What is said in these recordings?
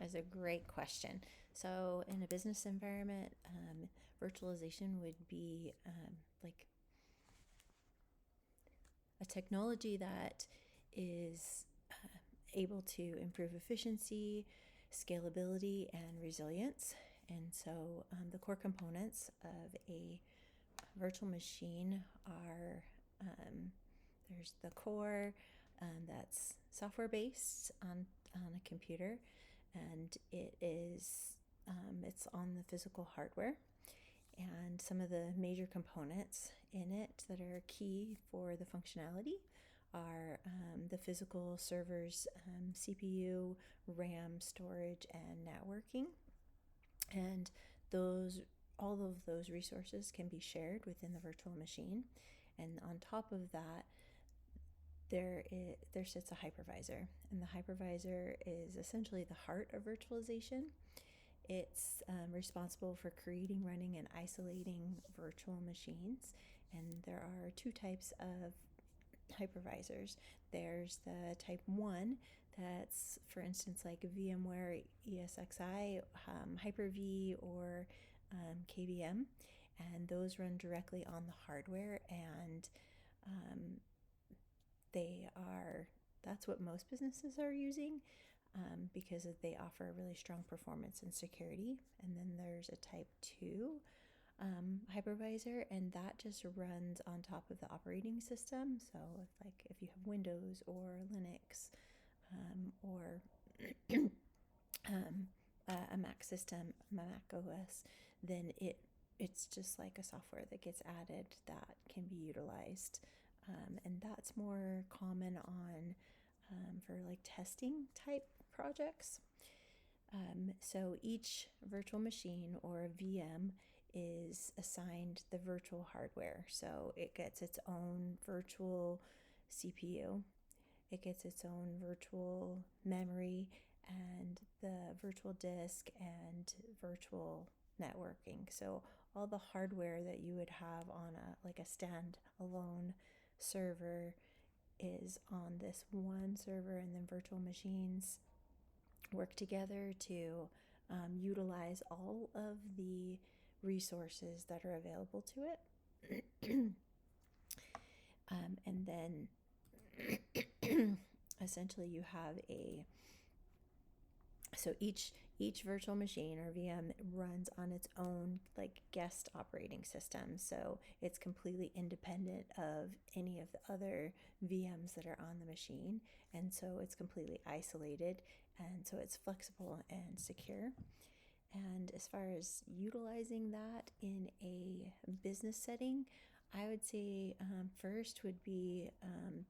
is a great question. So, in a business environment, virtualization would be like a technology that is able to improve efficiency, scalability, and resilience. And so, the core components of a virtual machine are there's the core that's software based on a computer, and it's on the physical hardware. And some of the major components in it that are key for the functionality are the physical servers, CPU, RAM, storage, and networking. And those all of those resources can be shared within the virtual machine. And on top of that, there sits a hypervisor, and the hypervisor is essentially the heart of virtualization. It's responsible for creating, running, and isolating virtual machines. And there are two types of hypervisors. There's the type 1, that's, for instance, like VMware ESXi, Hyper-V, or KVM. And those run directly on the hardware, and that's what most businesses are using, because they offer really strong performance and security. And then there's a type 2 hypervisor, and that just runs on top of the operating system. So if you have Windows or Linux, or a Mac system, Mac OS, then it's just like a software that gets added that can be utilized. And that's more common on for like testing type projects. So each virtual machine, or a VM, is assigned the virtual hardware. So it gets its own virtual CPU, it gets its own virtual memory, and the virtual disk, and virtual networking. So all the hardware that you would have on a standalone server is on this one server, and then virtual machines work together to utilize all of the resources that are available to it. And then essentially you have so each virtual machine, or VM, runs on its own like guest operating system. So it's completely independent of any of the other VMs that are on the machine. And so it's completely isolated, and so it's flexible and secure. And as far as utilizing that in a business setting, I would say first would be,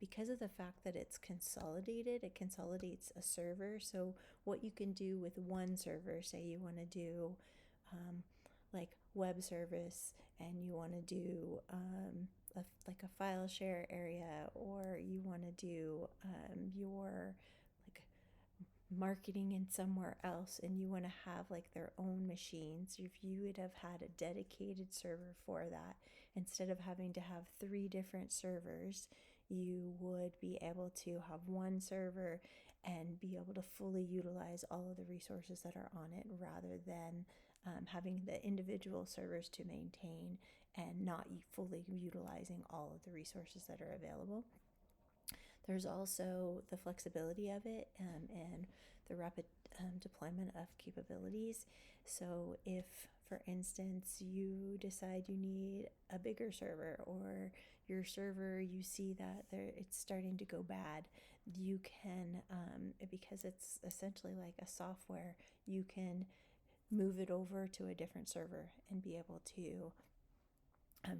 because of the fact that it's consolidated, it consolidates a server. So what you can do with one server, say you want to do like web service, and you want to do like a file share area, or you want to do your like marketing in somewhere else, and you want to have like their own machines, if you would have had a dedicated server for that, instead of having to have 3 different servers, you would be able to have one server and be able to fully utilize all of the resources that are on it, rather than having the individual servers to maintain and not fully utilizing all of the resources that are available. There's also the flexibility of it, and the rapid deployment of capabilities. So if, for instance, you decide you need a bigger server, or your server, you see that it's starting to go bad, you can, because it's essentially like a software, you can move it over to a different server and be able to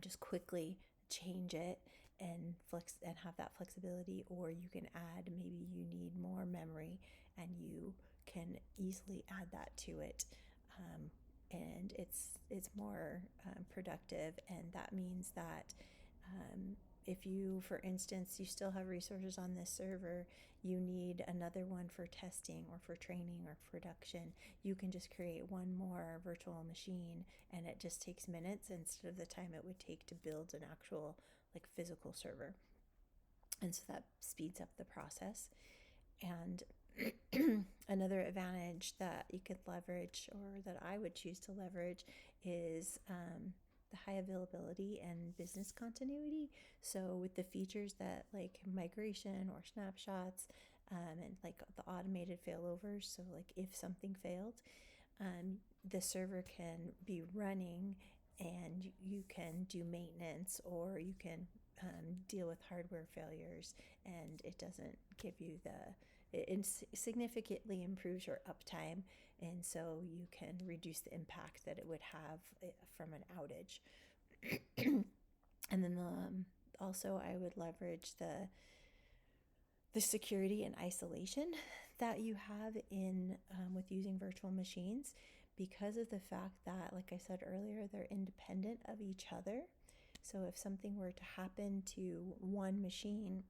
just quickly change it and flex and have that flexibility. Or you can add, maybe you need more memory, and you can easily add that to it, and it's more productive. And that means that if you, for instance, you still have resources on this server, you need another one for testing or for training or production, you can just create one more virtual machine, and it just takes minutes instead of the time it would take to build an actual like physical server. And so that speeds up the process. And Another advantage that you could leverage, or that I would choose to leverage, is the high availability and business continuity. So with the features that like migration or snapshots, and like the automated failovers, so like if something failed, the server can be running and you can do maintenance, or you can deal with hardware failures, and it doesn't give you it significantly improves your uptime, and so you can reduce the impact that it would have from an outage. And then also I would leverage the security and isolation that you have in with using virtual machines, because of the fact that, like I said earlier, they're independent of each other. So if something were to happen to one machine,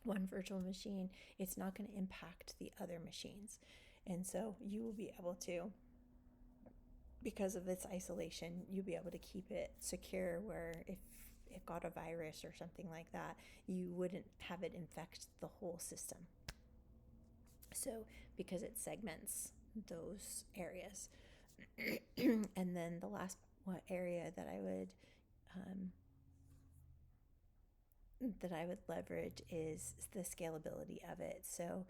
one virtual machine, it's not going to impact the other machines. And so you will be able to, because of its isolation, you'll be able to keep it secure, where if it got a virus or something like that, you wouldn't have it infect the whole system. So, because it segments those areas. And then the last area that I would leverage is the scalability of it. So,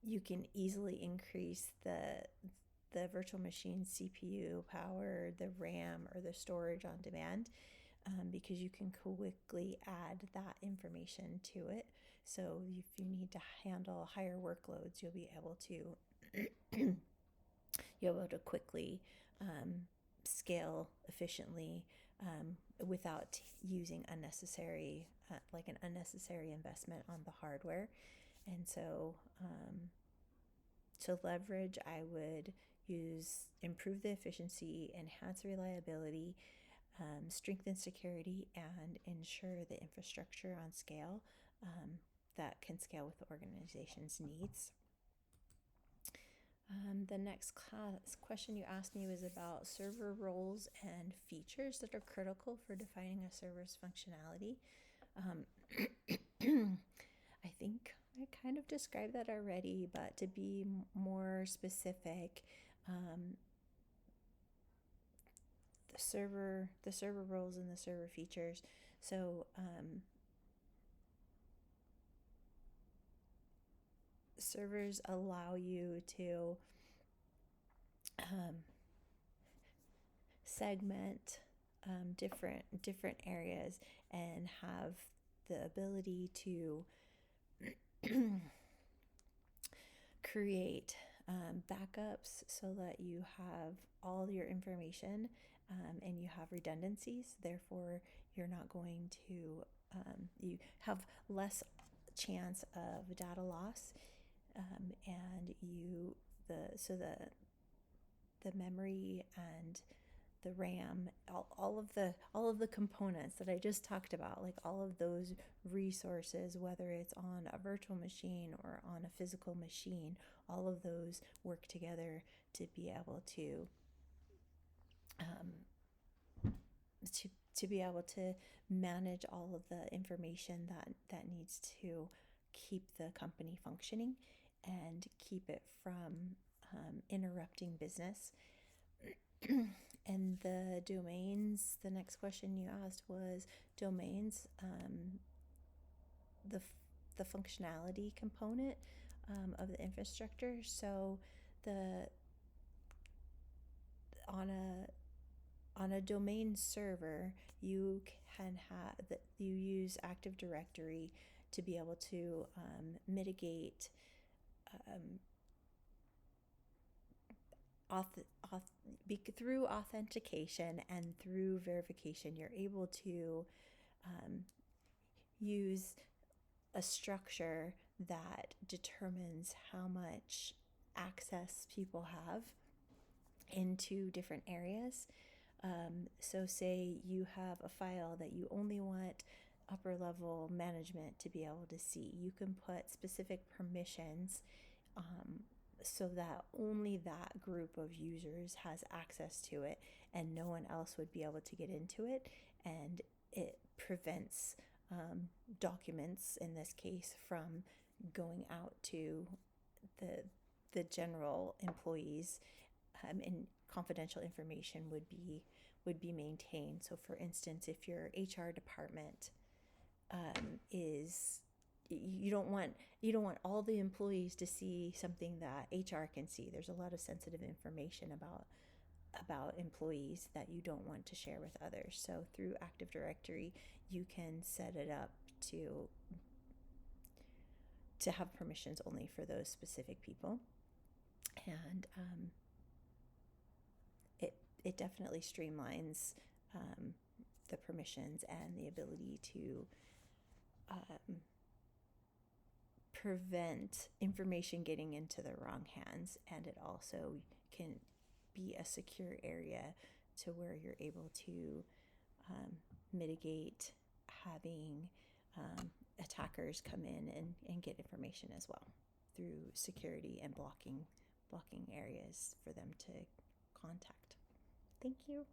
you can easily increase the virtual machine CPU power, the RAM, or the storage on demand, because you can quickly add that information to it. So if you need to handle higher workloads, you'll be able to quickly scale efficiently, without using an unnecessary investment on the hardware. And so to leverage, I would improve the efficiency, enhance reliability, strengthen security, and ensure the infrastructure on scale, that can scale with the organization's needs. The next question you asked me was about server roles and features that are critical for defining a server's functionality. I think I kind of described that already, but to be more specific, the server roles and the server features. So servers allow you to segment different areas and have the ability to create backups, so that you have all your information, and you have redundancies. Therefore, you're not going to you have less chance of data loss, and the memory and the RAM, all of the components that I just talked about, like all of those resources, whether it's on a virtual machine or on a physical machine, all of those work together to be able to be able to manage all of the information that needs to keep the company functioning and keep it from interrupting business. And the domains, the next question you asked was domains, the functionality component of the infrastructure. So on a domain server, you can you use Active Directory to be able to mitigate through authentication and through verification. You're able to use a structure that determines how much access people have into different areas. So say you have a file that you only want upper level management to be able to see. You can put specific permissions, so that only that group of users has access to it, and no one else would be able to get into it. And it prevents documents, in this case, from going out to the general employees, and confidential information would be maintained. So, for instance, if your HR department is you don't want all the employees to see something that HR can see. There's a lot of sensitive information about employees that you don't want to share with others. So through Active Directory, you can set it up to have permissions only for those specific people, and it definitely streamlines the permissions and the ability to prevent information getting into the wrong hands, and it also can be a secure area to where you're able to mitigate having attackers come in and get information as well through security and blocking areas for them to contact. Thank you.